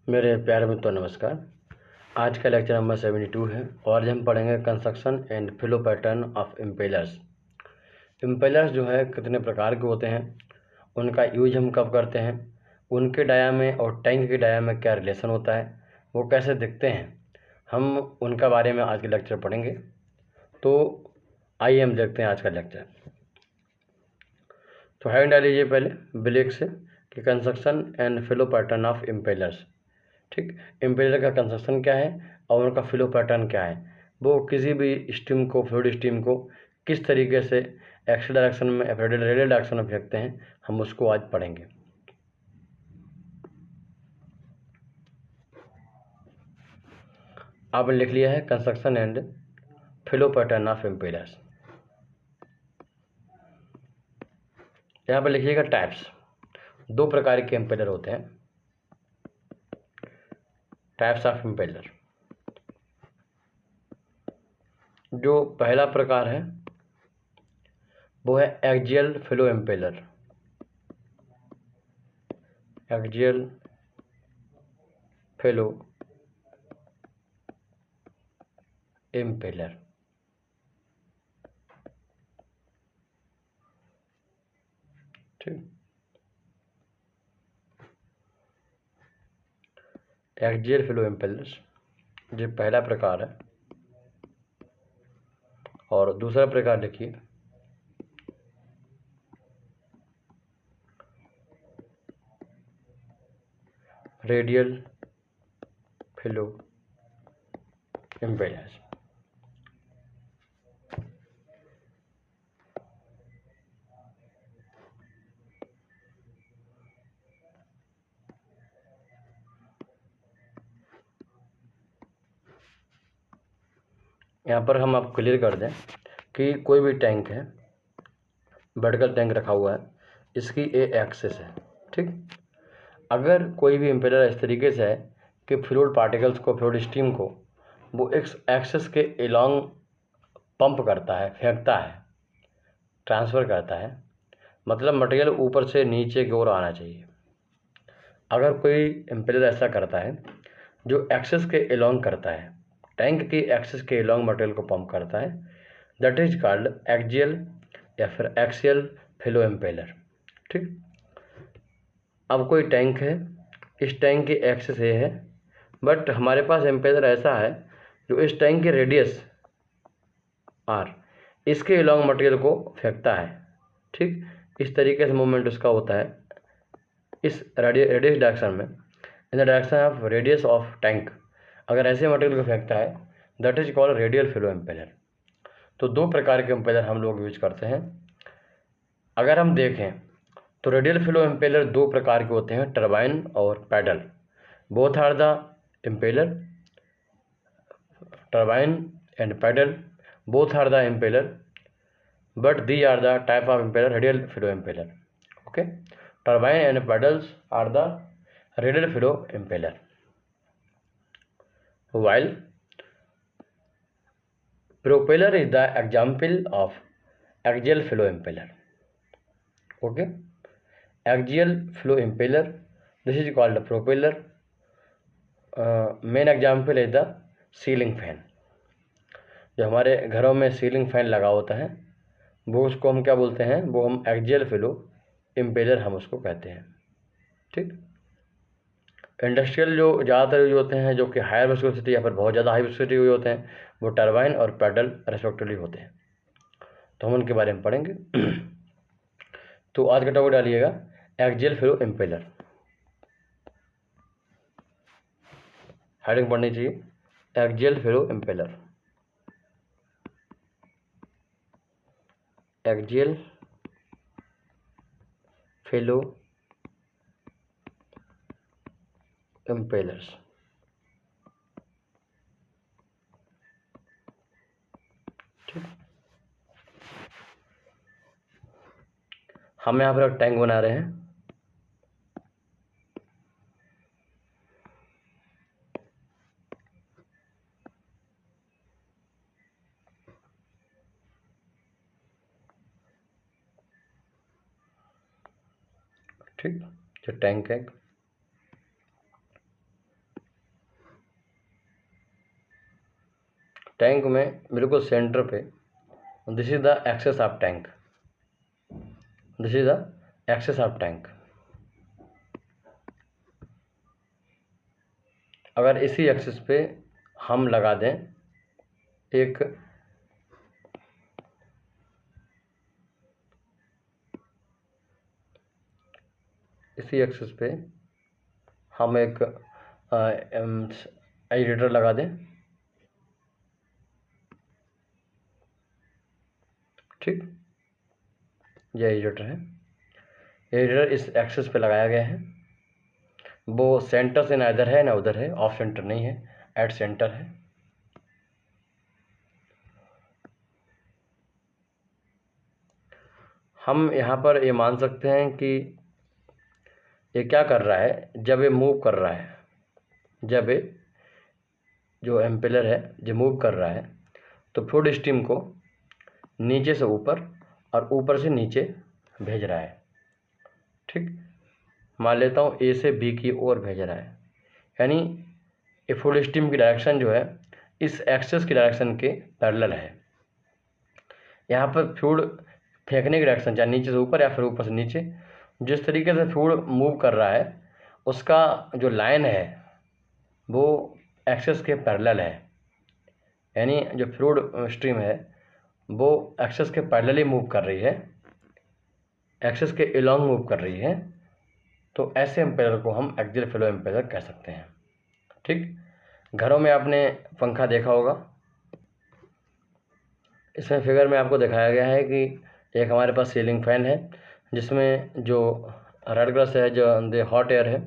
मेरे प्यारे मित्रों नमस्कार। आज का लेक्चर नंबर 72 है और आज हम पढ़ेंगे construction and flow pattern of impellers. Impellers जो है कितने प्रकार के होते हैं, उनका यूज हम कब करते हैं, उनके डाया में और टैंक के डाया में क्या रिलेशन होता है, वो कैसे दिखते हैं, हम उनका बारे में आज के लेक्चर पढ़ेंगे। तो आइए हम देखते हैं आज का लेक्चर। तो हेड डाल लीजिए पहले ब्लैक से कि construction and flow pattern of impellers. ठीक, इम्पेलर का कंस्ट्रक्शन क्या है और उनका फ्लो पैटर्न क्या है, वो किसी भी स्टीम को, फ्लूइड स्टीम को किस तरीके से एक्स डायरेक्शन में या रेडियल डायरेक्शन में फेंकते हैं, हम उसको आज पढ़ेंगे। आपने लिख लिया है construction and flow pattern of impellers. यहाँ पर लिखिएगा टाइप्स। दो प्रकार के इम्पेलर होते हैं, टाइप्स ऑफ इम्पेलर। जो पहला प्रकार है वो है axial flow impeller. Axial flow impeller. ठीक, एक्सियल फ्लो इम्पेलर्स ये पहला प्रकार है। और दूसरा प्रकार देखिए रेडियल फ्लो इम्पेलर्स। यहाँ पर हम आपको क्लियर कर दें कि कोई भी टैंक है, वर्टिकल टैंक रखा हुआ है, इसकी ए एक्सिस है। ठीक, अगर कोई भी इम्पेलर इस तरीके से है कि फ्लूइड पार्टिकल्स को, फ्लूइड स्टीम को वो इस एक्सिस के एलोंग पंप करता है, फेंकता है, ट्रांसफ़र करता है, मतलब मटेरियल ऊपर से नीचे की ओर आना चाहिए। अगर कोई इम्पेलर ऐसा करता है जो एक्सिस के एलोंग करता है, टैंक की एक्सिस के एलोंग मटेरियल को पंप करता है, दैट इज कॉल्ड एक्सियल या फिर एक्सियल फ्लो इम्पेलर। ठीक, अब कोई टैंक है, इस टैंक की एक्सिस ये है, बट हमारे पास इम्पेलर ऐसा है जो इस टैंक की रेडियस आर, इसके एलोंग मटेरियल को फेंकता है। ठीक, इस तरीके से मूवमेंट उसका होता है इस रेडियस डायरेक्शन में, in the direction of radius of tank. अगर ऐसे मटेरियल को फेंकता है that is called radial flow impeller. तो दो प्रकार के इम्पेलर हम लोग यूज करते हैं। अगर हम देखें तो रेडियल फ्लो इम्पेलर दो प्रकार के होते हैं, टरबाइन और paddle. Both are the impeller, turbine and paddle both are the impeller, but these are the type of impeller radial flow impeller. Okay, turbine and paddles are the radial flow impeller, while propeller is the example of axial flow impeller. Okay, axial flow impeller, this is called the propeller. Main example is the ceiling fan. जो हमारे घरों में ceiling fan लगा होता है वो, उसको हम क्या बोलते हैं, वो हम एक्सियल फ्लो इम्पेलर हम उसको कहते हैं। ठीक, इंडस्ट्रियल जो ज़्यादातर यूज होते हैं, जो कि हायर विस्कोसिटी या फिर बहुत ज़्यादा हाई विस्कोसिटी यूज होते हैं, वो टरबाइन और पैडल रेस्पेक्टिवली होते हैं। तो हम उनके बारे में पढ़ेंगे। तो आज का टॉपिक डालिएगा एक्सियल फ्लो इम्पेलर। हेडिंग पढ़नी चाहिए axial flow impeller. Axial flow impellers. ठीक, हम यहाँ पर एक टैंक बना रहे हैं। ठीक, जो टैंक है, टैंक में बिल्कुल सेंटर पे, this is the axis of tank, this is the axis of tank. अगर इसी एक्सिस पे हम लगा दें एक इसी एक्सिस पे हम एक एजिटेटर लगा दें, ठीक, ये एजिटेटर है। एजिटेटर इस एक्सिस पे लगाया गया है, वो सेंटर से ना इधर है ना उधर है, ऑफ सेंटर नहीं है, एट सेंटर है। हम यहाँ पर ये मान सकते हैं कि ये क्या कर रहा है, जब ये मूव कर रहा है, जब ये जो एम्पेलर है जो मूव कर रहा है, तो फ्लूइड स्ट्रीम को नीचे से ऊपर और ऊपर से नीचे भेज रहा है, ठीक। मान लेता हूँ ए से बी की ओर भेज रहा है, यानी ये फ्लूइड स्ट्रीम की डायरेक्शन जो है इस एक्सेस की डायरेक्शन के पैरेलल है। यहाँ पर फ्लूइड फेंकने की डायरेक्शन चाहे नीचे से ऊपर या फिर ऊपर से नीचे, जिस तरीके से फ्लूइड मूव कर रहा है उसका जो लाइन है वो एक्सेस के पैरेलल है, यानी जो फ्लूइड स्ट्रीम है वो एक्सेस के पैरेलली मूव कर रही है, एक्सेस के अलोंग मूव कर रही है। तो ऐसे एम्पेलर को हम एक्सियल फ्लो एम्पेलर कह सकते हैं, ठीक। घरों में आपने पंखा देखा होगा, इसमें फिगर में आपको दिखाया गया है कि एक हमारे पास सीलिंग फैन है जिसमें जो रेड कलर से है जो हॉट एयर है,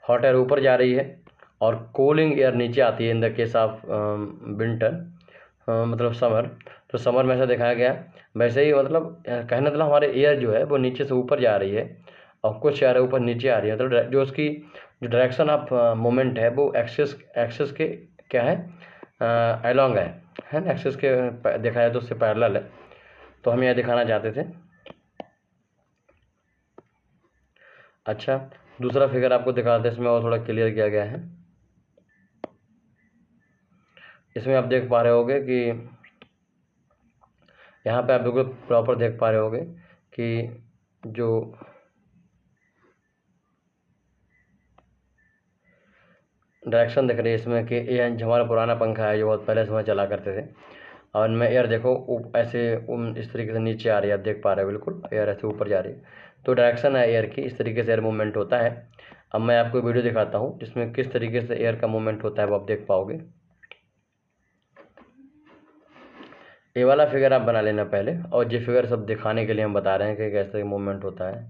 हॉट एयर ऊपर जा रही है और कूलिंग एयर नीचे आती है in the case of winter, मतलब समर। तो समर में ऐसा दिखाया गया, वैसे ही मतलब कहने मतलब हमारे एयर जो है वो नीचे से ऊपर जा रही है और कुछ एयर ऊपर नीचे आ रही है, मतलब जो उसकी जो डायरेक्शन ऑफ मोमेंट है वो एक्सेस के क्या है, अलोंग है ना, एक्सेस के देखा जाए तो उससे पैरेलल है। तो हम यह दिखाना चाहते थे। अच्छा, दूसरा फिगर आपको दिखाते हैं, इसमें और थोड़ा क्लियर किया गया है। इसमें आप देख पा रहे होगे कि यहाँ पे आप बिल्कुल प्रॉपर देख पा रहे होगे कि जो डायरेक्शन दिख रही है इसमें कि ये जो हमारा पुराना पंखा है जो बहुत पहले समय चला करते थे, और इनमें एयर देखो ऐसे इस तरीके से नीचे आ रही है, आप देख पा रहे हो बिल्कुल एयर ऐसे ऊपर जा रही है। तो डायरेक्शन है एयर की, इस तरीके से एयर मूवमेंट होता है। अब मैं आपको वीडियो दिखाता हूँ जिसमें किस तरीके से एयर का मूवमेंट होता है, वो आप देख पाओगे। ये वाला फिगर आप बना लेना पहले, और ये फिगर सब दिखाने के लिए हम बता रहे हैं कि कैसे मूवमेंट होता है।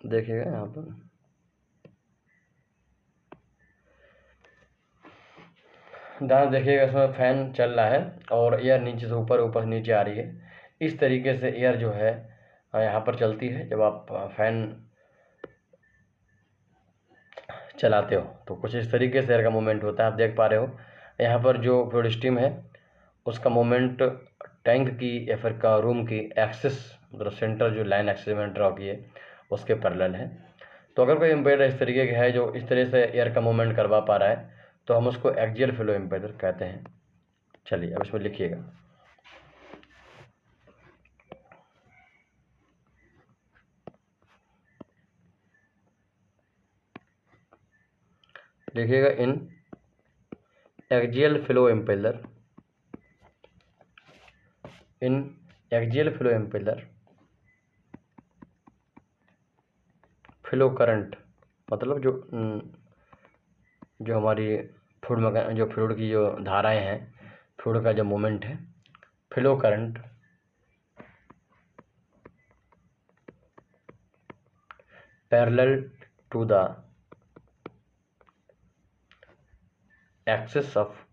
देखिएगा यहाँ पर ध्यान देखिएगा, इसमें फैन चल रहा है और एयर नीचे से ऊपर, ऊपर से नीचे आ रही है। इस तरीके से एयर जो है यहाँ पर चलती है जब आप फैन चलाते हो, तो कुछ इस तरीके से एयर का मूवमेंट होता है। आप देख पा रहे हो यहाँ पर जो फ्लूइड स्ट्रीम है उसका मूवमेंट टैंक की या फिर का रूम की एक्सिस, मतलब सेंटर जो लाइन एक्सिस में ड्रॉ की है उसके पैरेलल है। तो अगर कोई एम्पेलर इस तरीके का है जो इस तरह से एयर का मूवमेंट करवा पा रहा है तो हम उसको एक्सियल फ्लो एम्पेलर कहते हैं। चलिए अब इसमें लिखिएगा, लिखिएगा इन एक्सियल फ्लो एम्पेलर, इन axial flow impeller flow current, मतलब जो हमारी फ्लूइड की जो धाराएं हैं, फ्लूइड का जो मूवमेंट है, flow current parallel to the axis of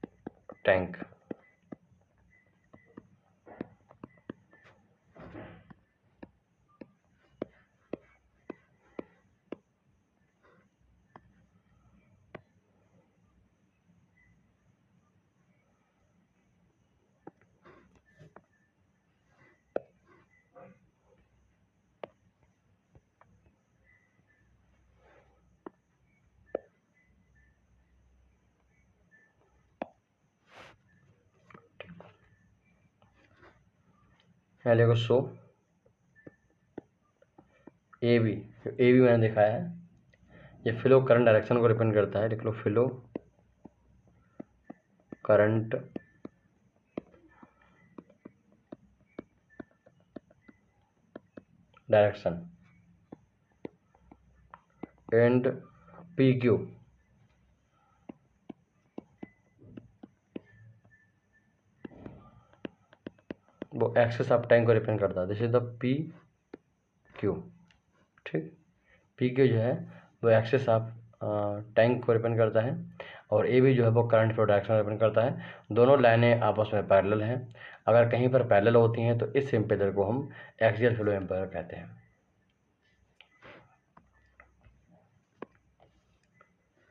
tank. यहाँ लिखो शो ए बी मैंने दिखाया है, ये फ्लो करंट डायरेक्शन को रिप्रेजेंट करता है। लिख लो flow current direction and P Q वो एक्सेस ऑफ टैंक को रिप्रेजेंट करता है। This is the P Q. ठीक, पी क्यू जो है वो एक्सेस ऑफ टैंक को रिप्रेजेंट करता है और ए भी जो है वो करंट फ्लो डायरेक्शन को रिप्रेजेंट करता है। दोनों लाइनें आपस में पैरेलल हैं। अगर कहीं पर पैरेलल होती हैं तो इस इम्पीडर को हम एक्सियल फ्लो इम्पीडर कहते हैं।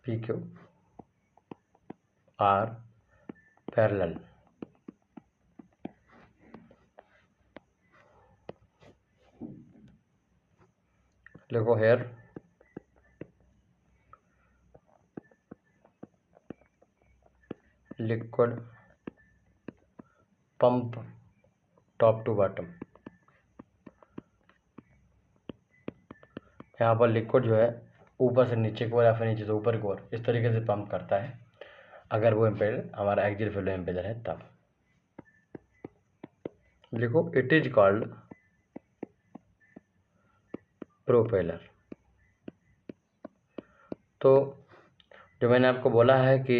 P Q R parallel. देखो here liquid pump top to bottom. यहाँ पर लिक्विड जो है ऊपर से नीचे की ओर या फिर नीचे से ऊपर की ओर इस तरीके से पंप करता है, अगर वो इम्पेलर हमारा एक्सियल फ्लो इम्पेलर है तब। लिखो इट इज कॉल्ड प्रोपेलर। तो जो मैंने आपको बोला है कि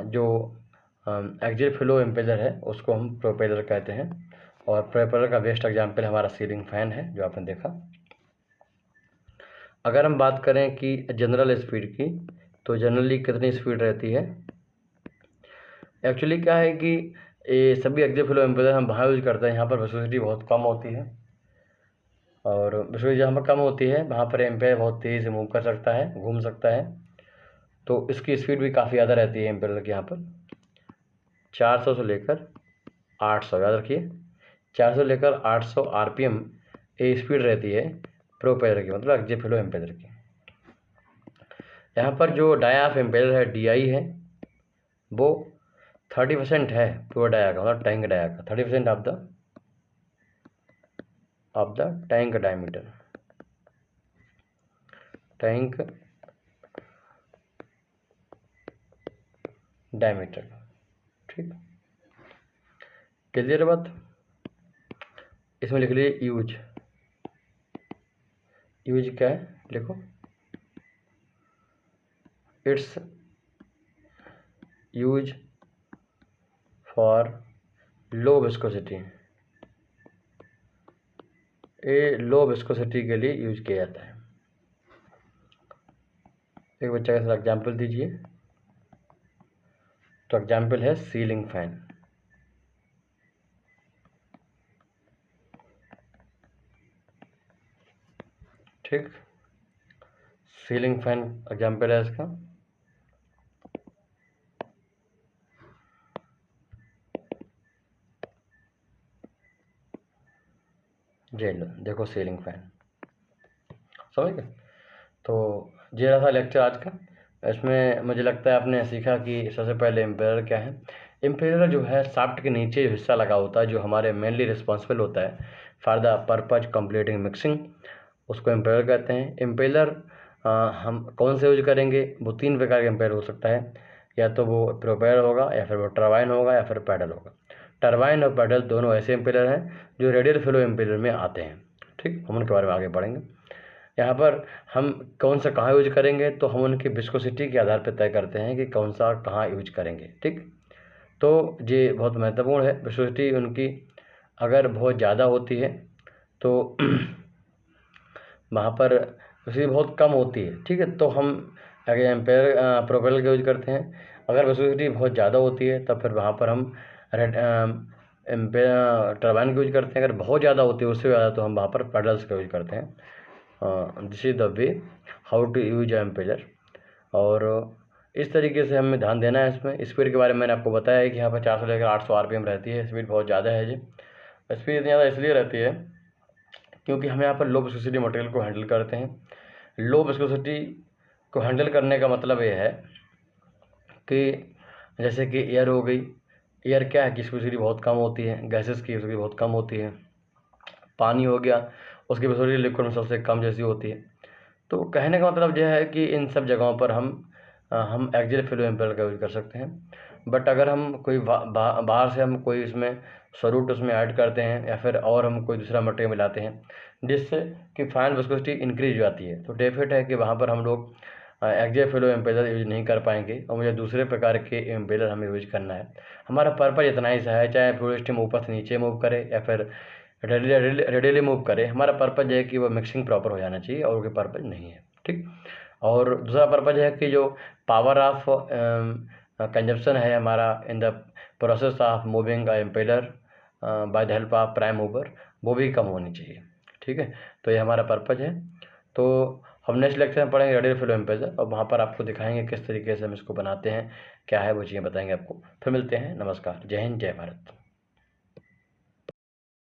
जो एक्सियल फ्लो इम्पेलर है उसको हम प्रोपेलर कहते हैं, और प्रोपेलर का बेस्ट एग्जांपल हमारा सीलिंग फैन है जो आपने देखा। अगर हम बात करें कि जनरल स्पीड की, तो जनरली कितनी स्पीड रहती है। एक्चुअली क्या है कि ये सभी एक्सियल फ्लो इम्पेलर हम वहाँ यूज करते हैं यहाँ पर विस्कोसिटी बहुत कम होती है, और विस्कोसिटी जहाँ पर कम होती है वहाँ पर एम्पेयर बहुत तेज़ी से मूव कर सकता है, घूम सकता है, तो इसकी स्पीड भी काफ़ी ज़्यादा रहती है इम्पेलर की। यहाँ पर 400 से लेकर 800, याद रखिए 400 लेकर 800 आरपीएम ये स्पीड रहती है प्रोपेलर की, मतलब एक्सियल फ्लो इम्पेलर की। यहाँ पर जो डाया ऑफ इम्पेलर है DI है वो 30% है पूरा डाया का, मतलब टैंक डाया का 30% of the tank diameter, tank diameter. ठीक, क्लियर बात। इसमें लिख लीजिए यूज क्या है, लिखो it's use for low viscosity. ये लो विस्कोसिटी के लिए यूज किया जाता है। एक बच्चा का एग्जाम्पल दीजिए, तो एग्जाम्पल है सीलिंग फैन। ठीक, सीलिंग फैन एग्जाम्पल है इसका। ये लो देखो सीलिंग फैन, समझ गए। तो ये रहा था लेक्चर आज का। इसमें मुझे लगता है आपने सीखा कि सबसे पहले इम्पेलर क्या है। इम्पेलर जो है शाफ्ट के नीचे जो हिस्सा लगा होता है, जो हमारे मेनली रिस्पॉन्सिबल होता है for the purpose completing mixing, उसको इम्पेलर कहते हैं। इम्पेलर हम कौन से यूज करेंगे, वो 3 प्रकार के इम्पेलर हो सकता है, या तो वो प्रोपेलर होगा, या फिर वो टरबाइन होगा, या फिर पैडल होगा। टरबाइन और पैडल दोनों ऐसे इम्पेलर हैं जो रेडियल फ्लो इम्पेलर में आते हैं। ठीक, हम उनके बारे में आगे पढ़ेंगे। यहाँ पर हम कौन सा कहाँ यूज करेंगे, तो हम उनकी विस्कोसिटी के आधार पर तय करते हैं कि कौन सा कहाँ यूज करेंगे। ठीक, तो ये बहुत महत्वपूर्ण है। विस्कोसिटी उनकी अगर बहुत ज़्यादा होती है तो वहाँ पर विस्कोसिटी बहुत कम होती है। ठीक है, तो हम अगर एम्पेयर प्रोपेलर का यूज करते हैं। अगर विस्कोसिटी बहुत ज़्यादा होती है तब फिर वहाँ पर हम एम्पेयर टरबाइन का यूज करते हैं। अगर बहुत ज़्यादा होती है उससे ज़्यादा तो हम वहाँ पर पैडल्स का यूज करते हैं। This is the way how to use impeller. और इस तरीके से हमें ध्यान देना है। इसमें स्पीड के बारे में मैंने आपको बताया है कि यहाँ पर 400 लेकर 800 आरपीएम रहती है, स्पीड बहुत ज़्यादा है। जी स्पीड इतनी ज़्यादा इसलिए रहती है क्योंकि हम यहाँ पर लो विस्कोसिटी मटेरियल को हैंडल करते हैं। लो विस्कोसिटी को हैंडल करने का मतलब ये है कि जैसे कि एयर हो गई, एयर क्या है कि इसकी विस्कोसिटी बहुत कम होती है, गैसेस की विस्कोसिटी बहुत कम होती है। पानी हो गया, उसकी विस्कोसिटी लिक्विड में सबसे कम जैसी होती है। तो कहने का मतलब यह है कि इन सब जगहों पर हम एक्सियल फ्लो इम्पेलर का यूज़ कर सकते हैं। बट अगर हम कोई बाहर से हम कोई इसमें सॉल्यूट उसमें ऐड करते हैं या फिर और हम कोई दूसरा मटेरियल मिलाते हैं जिससे कि फाइनल विस्कोसिटी इंक्रीज हो जाती है, तो डेफिनेट है कि वहाँ पर हम लोग एक्सियल फ्लो इम्पेलर यूज नहीं कर पाएंगे और मुझे दूसरे प्रकार के इम्पेलर हमें यूज करना है। हमारा पर्पज इतना ही सा है, चाहे फ्लो स्टीम ऊपर से नीचे मूव करे या फिर रेडियली मूव करे, हमारा पर्पज है कि वो मिक्सिंग प्रॉपर हो जाना चाहिए और कोई पर्पज नहीं है। ठीक। और दूसरा पर्पज है कि जो पावर ऑफ कंजप्शन है हमारा in the process of moving impeller by the help of prime mover, वो भी कम होनी चाहिए। ठीक है, तो ये हमारा पर्पज है। तो हम नेक्स्ट लेक्चर में पढ़ेंगे रेडियल फ्लो इम्पेलर और वहाँ पर आपको दिखाएंगे किस तरीके से हम इसको बनाते हैं, क्या है वो चीज़ें बताएंगे आपको। फिर मिलते हैं, नमस्कार, जय हिंद, जय भारत।